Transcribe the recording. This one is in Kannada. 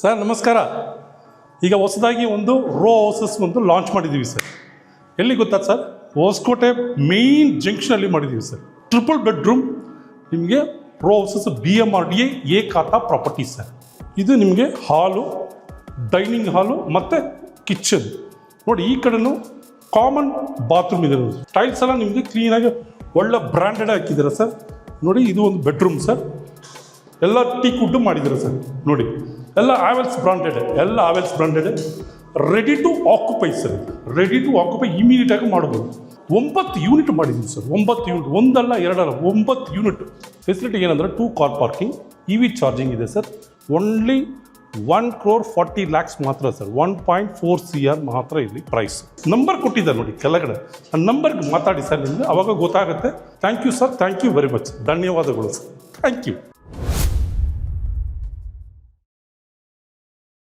ಸರ್ ನಮಸ್ಕಾರ. ಈಗ ಹೊಸದಾಗಿ ಒಂದು ರೋ ಹೌಸಸ್ ಒಂದು ಲಾಂಚ್ ಮಾಡಿದ್ದೀವಿ ಸರ್. ಎಲ್ಲಿ ಗೊತ್ತಾ ಸರ್? ಹೊಸಕೋಟೆ ಮೇನ್ ಜಂಕ್ಷನಲ್ಲಿ ಮಾಡಿದ್ದೀವಿ ಸರ್. ಟ್ರಿಪಲ್ ಬೆಡ್ರೂಮ್ ನಿಮಗೆ ರೋ ಹೌಸಸ್ BMRDA ಎ ಖಾತಾ ಪ್ರಾಪರ್ಟೀಸ್ ಸರ್. ಇದು ನಿಮಗೆ ಹಾಲು, ಡೈನಿಂಗ್ ಹಾಲು ಮತ್ತು ಕಿಚನ್ ನೋಡಿ. ಈ ಕಡೆನೂ ಕಾಮನ್ ಬಾತ್ರೂಮ್ ಇದೆ. ಟೈಲ್ಸ್ ಎಲ್ಲ ನಿಮಗೆ ಕ್ಲೀನಾಗಿ ಒಳ್ಳೆ ಬ್ರ್ಯಾಂಡೆಡ್ ಹಾಕಿದ್ದೀರಾ ಸರ್. ನೋಡಿ ಇದು ಒಂದು ಬೆಡ್ರೂಮ್ ಸರ್. ಎಲ್ಲ ಟೀಕ್ ವುಡ್ ಮಾಡಿದ್ದೀರಾ ಸರ್. ನೋಡಿ ಎಲ್ಲ ಆವೆಲ್ಸ್ branded, ready to occupy sir. Ready to occupy ಇಮಿಡಿಯೇಟಾಗಿ ಮಾಡ್ಬೋದು. 9 ಯೂನಿಟ್ ಮಾಡಿದ್ದೀವಿ ಸರ್. 9 ಯೂನಿಟ್, ಒಂದಲ್ಲ ಎರಡಲ್ಲ, 9 ಯೂನಿಟ್. ಫೆಸಿಲಿಟಿ ಏನಂದರೆ 2 ಕಾರ್ ಪಾರ್ಕಿಂಗ್, EV ಚಾರ್ಜಿಂಗ್ ಇದೆ ಸರ್. ಓನ್ಲಿ 1,40,00,000 ಮಾತ್ರ ಸರ್. 1.4 CR ಮಾತ್ರ ಇಲ್ಲಿ ಪ್ರೈಸ್. ನಂಬರ್ ಕೊಟ್ಟಿದ್ದಾರೆ ನೋಡಿ ಕೆಳಗಡೆ, ಆ ನಂಬರ್ಗೆ ಮಾತಾಡಿ ಸರ್. ನಿಮಗೆ ಅವಾಗ ಗೊತ್ತಾಗುತ್ತೆ. Thank you sir, thank you very much. ಧನ್ಯವಾದಗಳು ಸರ್. Thank you.